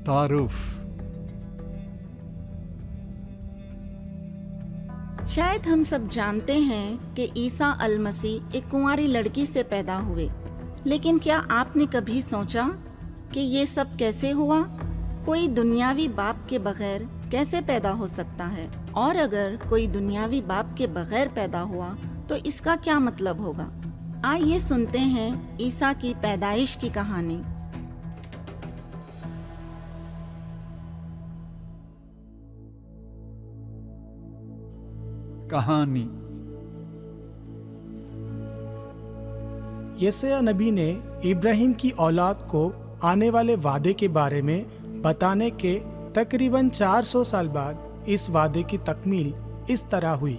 तारुफ। शायद हम सब जानते हैं कि ईसा अल मसीह एक कुंवारी लड़की से पैदा हुए, लेकिन क्या आपने कभी सोचा कि ये सब कैसे हुआ? कोई दुनियावी बाप के बगैर कैसे पैदा हो सकता है? और अगर कोई दुनियावी बाप के बगैर पैदा हुआ तो इसका क्या मतलब होगा? आइए सुनते हैं ईसा की पैदाइश की कहानी। कहानी। यशायाह नबी ने इब्राहिम की औलाद को आने वाले वादे के बारे में बताने के तकरीबन 400 साल बाद इस वादे की तकमील इस तरह हुई।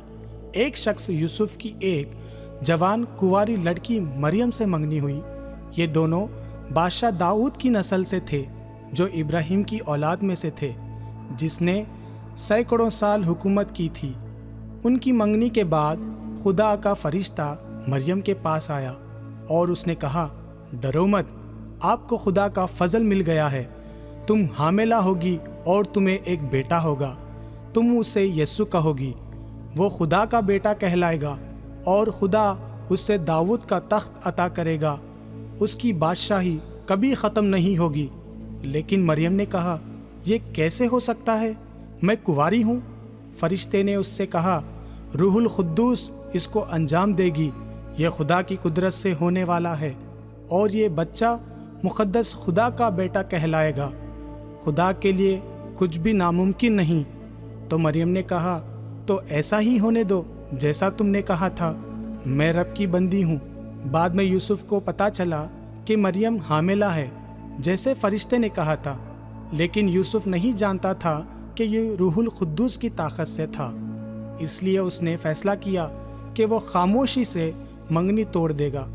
एक शख्स यूसुफ की एक जवान कुंवारी लड़की मरियम से मंगनी हुई। ये दोनों बादशाह दाऊद की नस्ल से थे, जो इब्राहिम की औलाद में से थे, जिसने सैकड़ों साल हुकूमत की थी। उनकी मंगनी के बाद खुदा का फरिश्ता मरियम के पास आया और उसने कहा, डरो मत, आपको खुदा का फजल मिल गया है। तुम हामिला होगी और तुम्हें एक बेटा होगा। तुम उसे यस्सु कहोगी। वो खुदा का बेटा कहलाएगा और खुदा उससे दाऊद का तख्त अता करेगा। उसकी बादशाही कभी ख़त्म नहीं होगी। लेकिन मरियम ने कहा, यह कैसे हो सकता है? मैं कुंवारी हूँ। फरिश्ते ने उससे कहा, रूहुल खुद्दूस इसको अंजाम देगी। यह खुदा की कुदरत से होने वाला है और ये बच्चा मुक़द्दस खुदा का बेटा कहलाएगा। खुदा के लिए कुछ भी नामुमकिन नहीं। तो मरियम ने कहा, तो ऐसा ही होने दो जैसा तुमने कहा था। मैं रब की बंदी हूँ। बाद में यूसुफ को पता चला कि मरियम हामिला है, जैसे फरिश्ते ने कहा था। लेकिन यूसुफ नहीं जानता था कि ये रूहुल खुद्दूस की ताकत से था। इसलिए उसने फैसला किया कि वो खामोशी से मंगनी तोड़ देगा।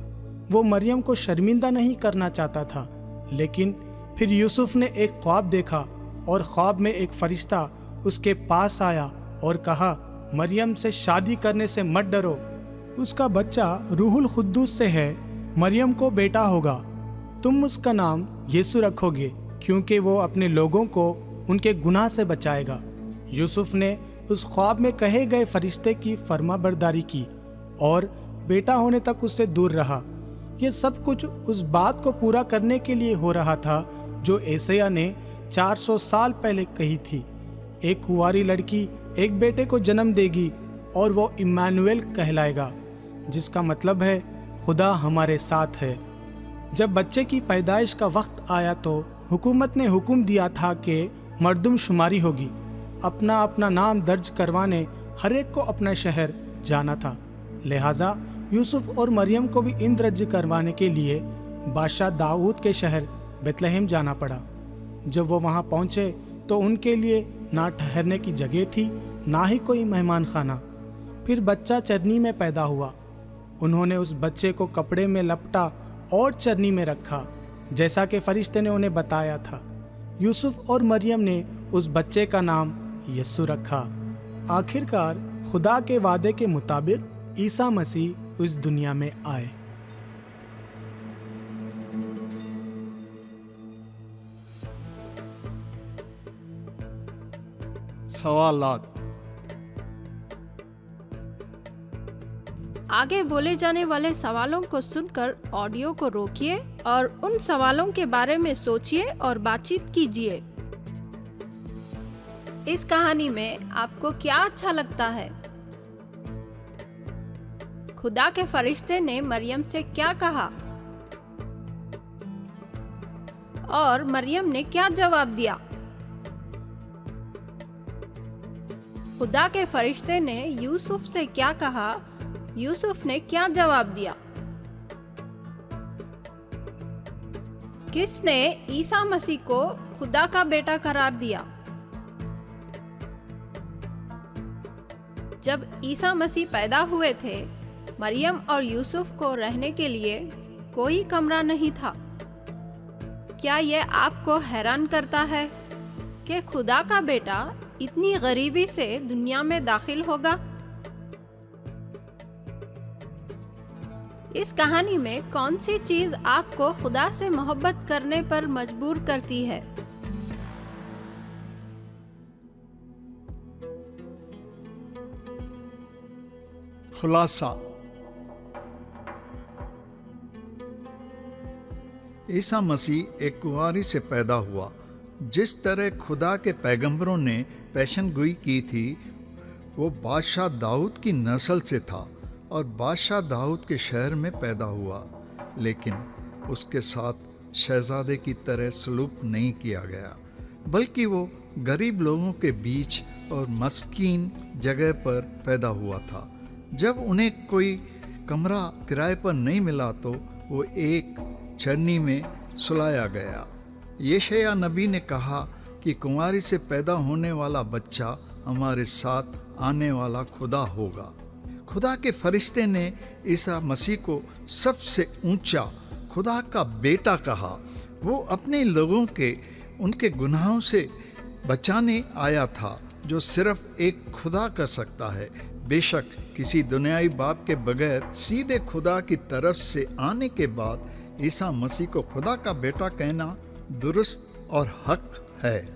वो मरियम को शर्मिंदा नहीं करना चाहता था। लेकिन फिर यूसुफ ने एक ख्वाब देखा और ख्वाब में एक फरिश्ता उसके पास आया और कहा, मरियम से शादी करने से मत डरो। उसका बच्चा रूहुल खुद्दूस से है। मरियम को बेटा होगा। तुम उसका नाम यीशु रखोगे, क्योंकि वो अपने लोगों को उनके गुनाह से बचाएगा। यूसुफ ने उस ख्वाब में कहे गए फरिश्ते की फरमाबरदारी की और बेटा होने तक उससे दूर रहा। ये सब कुछ उस बात को पूरा करने के लिए हो रहा था जो यशायाह ने 400 साल पहले कही थी। एक कुंवारी लड़की एक बेटे को जन्म देगी और वो इम्मानुएल कहलाएगा, जिसका मतलब है खुदा हमारे साथ है। जब बच्चे की पैदाइश का वक्त आया तो हुकूमत ने हुक्म दिया था कि मर्दमशुमारी होगी। अपना अपना नाम दर्ज करवाने हर एक को अपना शहर जाना था। लिहाजा यूसुफ और मरियम को भी इन दर्ज करवाने के लिए बादशाह दाऊद के शहर बेतलहम जाना पड़ा। जब वो वहाँ पहुँचे तो उनके लिए ना ठहरने की जगह थी, ना ही कोई मेहमान खाना। फिर बच्चा चरनी में पैदा हुआ। उन्होंने उस बच्चे को कपड़े में लपटा और चरनी में रखा, जैसा कि फरिश्ते ने उन्हें बताया था। यूसुफ और मरियम ने उस बच्चे का नाम यस्सु रखा। आखिरकार खुदा के वादे के मुताबिक ईसा मसीह इस दुनिया में आए। सवालात। आगे बोले जाने वाले सवालों को सुनकर ऑडियो को रोकिए और उन सवालों के बारे में सोचिए और बातचीत कीजिए। इस कहानी में आपको क्या अच्छा लगता है? खुदा के फरिश्ते ने मरियम से क्या कहा और मरियम ने क्या जवाब दिया? खुदा के फरिश्ते ने यूसुफ से क्या कहा? यूसुफ ने क्या जवाब दिया? किसने ईसा मसीह को खुदा का बेटा करार दिया? जब ईसा मसीह पैदा हुए थे, मरियम और यूसुफ को रहने के लिए कोई कमरा नहीं था। क्या यह आपको हैरान करता है कि खुदा का बेटा इतनी गरीबी से दुनिया में दाखिल होगा? इस कहानी में कौन सी चीज आपको खुदा से मोहब्बत करने पर मजबूर करती है? خلاصہ۔ عیسیٰ مسیح ایک کنواری سے پیدا ہوا۔ جس طرح خدا کے پیغمبروں نے پیشن گوئی کی تھی، وہ بادشاہ داؤد کی نسل سے تھا اور بادشاہ داؤد کے شہر میں پیدا ہوا، لیکن اس کے ساتھ شہزادے کی طرح سلوک نہیں کیا گیا، بلکہ وہ غریب لوگوں کے بیچ اور مسکین جگہ پر پیدا ہوا تھا۔ جب انہیں کوئی کمرہ کرائے پر نہیں ملا تو وہ ایک چرنی میں سلایا گیا۔ یشعیاء نبی نے کہا کہ کنواری سے پیدا ہونے والا بچہ ہمارے ساتھ آنے والا خدا ہوگا۔ خدا کے فرشتے نے عیسیٰ مسیح کو سب سے اونچا خدا کا بیٹا کہا۔ وہ اپنے لوگوں کے ان کے گناہوں سے بچانے آیا تھا، جو صرف ایک خدا کر سکتا ہے۔ بے شک کسی دنیائی باپ کے بغیر سیدھے خدا کی طرف سے آنے کے بعد عیسیٰ مسیح کو خدا کا بیٹا کہنا درست اور حق ہے۔